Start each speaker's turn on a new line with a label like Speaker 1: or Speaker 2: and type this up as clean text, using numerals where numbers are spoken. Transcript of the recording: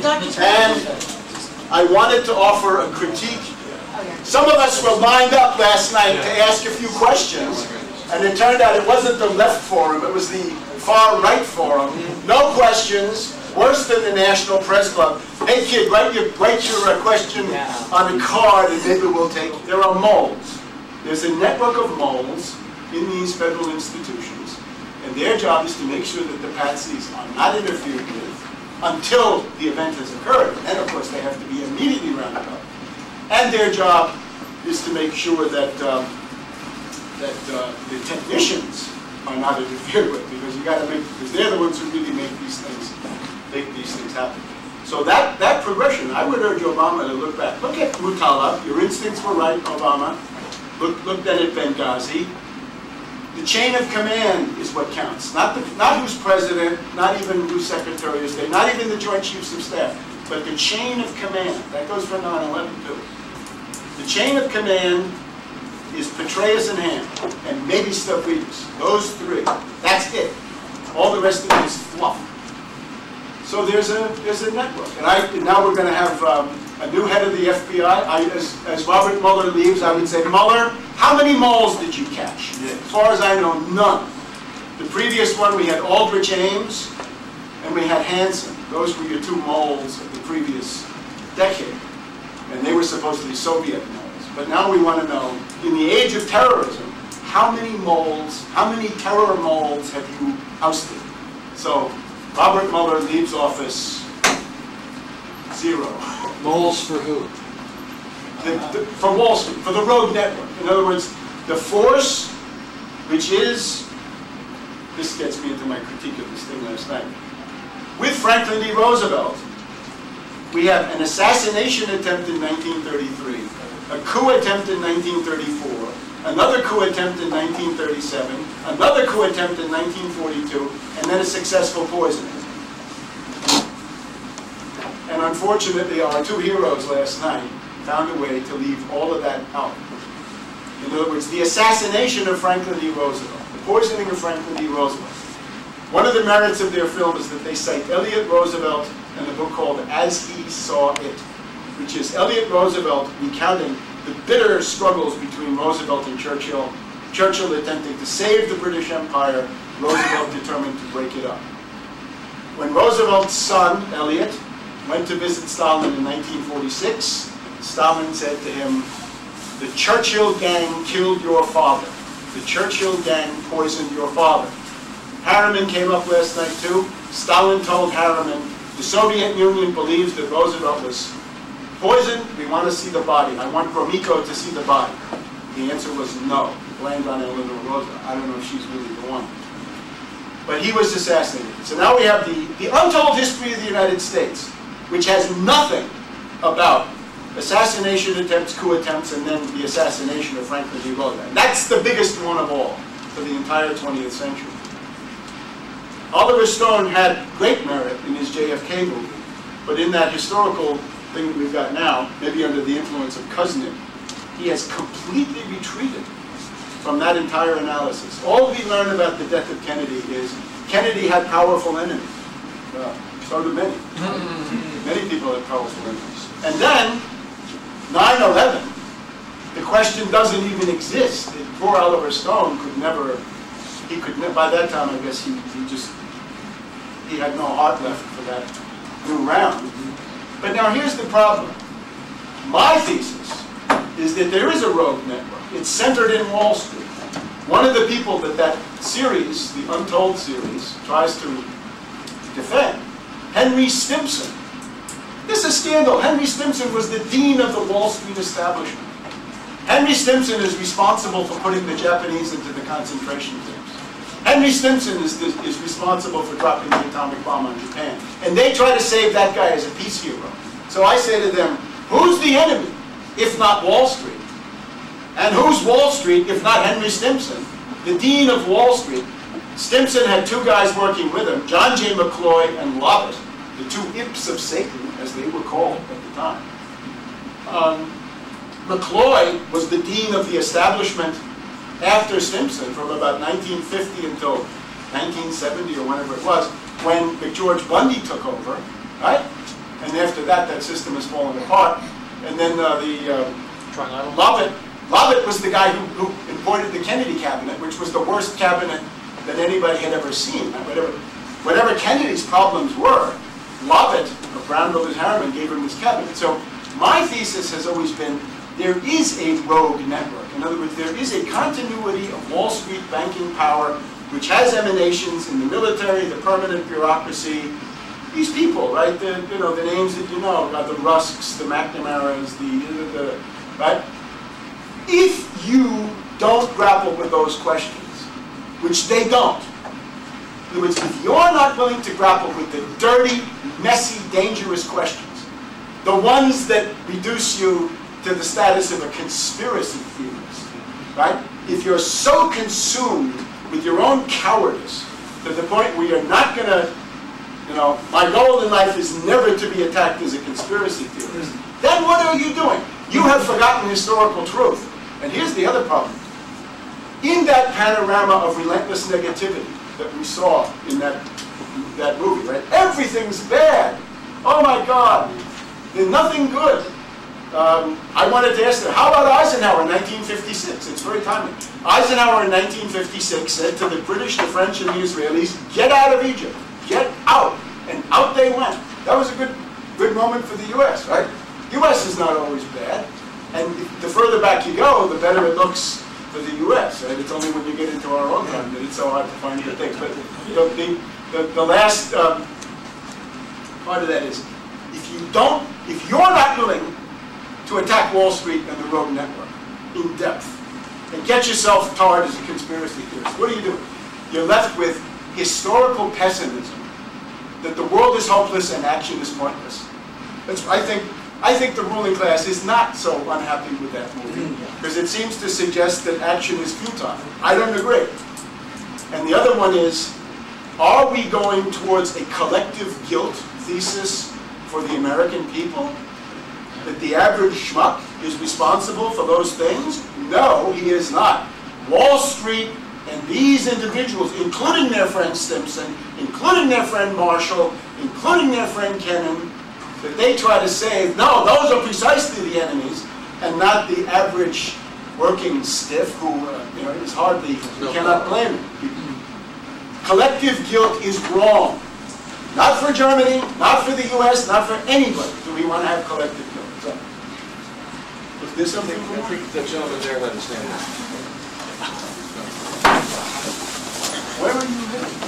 Speaker 1: And I wanted to offer a critique. Some of us were lined up last night to ask a few questions, and it turned out it wasn't the left forum, it was the far right forum. No questions, worse than the National Press Club. Hey kid, write your question on a card and maybe we'll take it. There are moles. There's a network of moles in these federal institutions, and their job is to make sure that the patsies are not interfered with until the event has occurred. And of course they have to be immediately rounded up. And their job is to make sure that the technicians are not interfered with, because you got to because they're the ones who really make these things happen. So that progression, I would urge Obama to look back. Look at Mutala. Your instincts were right, Obama. Look then at Benghazi. The chain of command is what counts. Not who's president, not even who's secretary of state, not even the Joint Chiefs of Staff, but the chain of command. That goes for 9/11 too. The chain of command is Petraeus and Ham, and maybe Stavridis. Those three. That's it. All the rest of it is fluff. So there's a network, and now we're going to have a new head of the FBI. As Robert Mueller leaves, I would say, Mueller, how many moles did you catch? As far as I know, none. The previous one, we had Aldrich Ames, and we had Hansen. Those were your two moles of the previous decade, and they were supposed to be Soviet moles. But now we want to know, in the age of terrorism, how many moles, how many terror moles have you ousted? So Robert Mueller leaves office 0.
Speaker 2: Moles for who?
Speaker 1: For Wall Street, for the rogue network. In other words, the force, which is, this gets me into my critique of this thing last night. With Franklin D. Roosevelt, we have an assassination attempt in 1933, a coup attempt in 1934, another coup attempt in 1937, another coup attempt in 1942, and then a successful poisoning. And unfortunately, our two heroes last night found a way to leave all of that out. In other words, the assassination of Franklin D. Roosevelt, the poisoning of Franklin D. Roosevelt. One of the merits of their film is that they cite Elliot Roosevelt in a book called As He Saw It, which is Elliot Roosevelt recounting the bitter struggles between Roosevelt and Churchill, Churchill attempting to save the British Empire, Roosevelt determined to break it up. When Roosevelt's son, Elliot, went to visit Stalin in 1946, Stalin said to him, "The Churchill gang killed your father. The Churchill gang poisoned your father." Harriman came up last night too. Stalin told Harriman, "The Soviet Union believes that Roosevelt was poisoned. We want to see the body. I want Gromyko to see the body." The answer was no. Blamed on Eleanor Roosevelt. I don't know if she's really the one. But he was assassinated. So now we have the untold history of the United States, which has nothing about assassination attempts, coup attempts, and then the assassination of Franklin D. Roosevelt. That's the biggest one of all for the entire 20th century. Oliver Stone had great merit in his JFK movie, but in that historical thing that we've got now, maybe under the influence of Kuznick, he has completely retreated from that entire analysis. All we learn about the death of Kennedy is Kennedy had powerful enemies. Well, so do many. Many people have powerful enemies. And then, 9/11, the question doesn't even exist. Poor Oliver Stone could never, by that time I guess he had no heart left for that new round. But now here's the problem. My thesis is that there is a rogue network. It's centered in Wall Street. One of the people that series, the Untold series, tries to defend, Henry Stimson. This is a scandal. Henry Stimson was the dean of the Wall Street establishment. Henry Stimson is responsible for putting the Japanese into the concentration camps. Henry Stimson is responsible for dropping the atomic bomb on Japan. And they try to save that guy as a peace hero. So I say to them, who's the enemy, if not Wall Street? And who's Wall Street, if not Henry Stimson, the dean of Wall Street? Stimson had two guys working with him, John J. McCloy and Lovett, the two imps of Satan, as they were called at the time. McCloy was the dean of the establishment after Stimson from about 1950 until 1970 or whenever it was, when McGeorge Bundy took over, right? And And after that, that system has fallen apart. And then Lovett was the guy who appointed the Kennedy cabinet, which was the worst cabinet that anybody had ever seen. Whatever Kennedy's problems were, Lovett, or Brown Brothers Harriman, gave him this cabinet. So my thesis has always been there is a rogue network. In other words, there is a continuity of Wall Street banking power which has emanations in the military, the permanent bureaucracy. These people, right? The names that you know, the Rusks, the McNamaras, right? If you don't grapple with those questions, which they don't, in other words, if you're not willing to grapple with the dirty, messy, dangerous questions, the ones that reduce you to the status of a conspiracy theorist, right? If you're so consumed with your own cowardice to the point where you're not going to, my goal in life is never to be attacked as a conspiracy theorist, then what are you doing? You have forgotten historical truth. And here's the other problem. In that panorama of relentless negativity that we saw in that movie, right? Everything's bad. Oh my God. There's nothing good. I wanted to ask them, how about Eisenhower in 1956? It's very timely. Eisenhower in 1956 said to the British, the French, and the Israelis, get out of Egypt. Get out. And out they went. That was a good moment for the U.S., right? U.S. is not always bad. And the further back you go, the better it looks for the U.S., right? It's only when you get into our own time that it's so hard to find good things. But the last part of that is, if you're not willing to attack Wall Street and the rogue network in depth and get yourself tarred as a conspiracy theorist, what are you doing? You're left with historical pessimism that the world is hopeless and action is pointless. I think the ruling class is not so unhappy with that movie because it seems to suggest that action is futile. I don't agree. And the other one is, are we going towards a collective guilt thesis for the American people? That the average schmuck is responsible for those things? No, he is not. Wall Street and these individuals, including their friend Stimson, including their friend Marshall, including their friend Kennan, that they try to save, no, those are precisely the enemies, and not the average working stiff who is hardly, you cannot blame him. Collective guilt is wrong. Not for Germany, not for the US, not for anybody do we want to have collective guilt. So, if there's something
Speaker 2: I think the gentleman there had his hand up.
Speaker 1: Where are you living?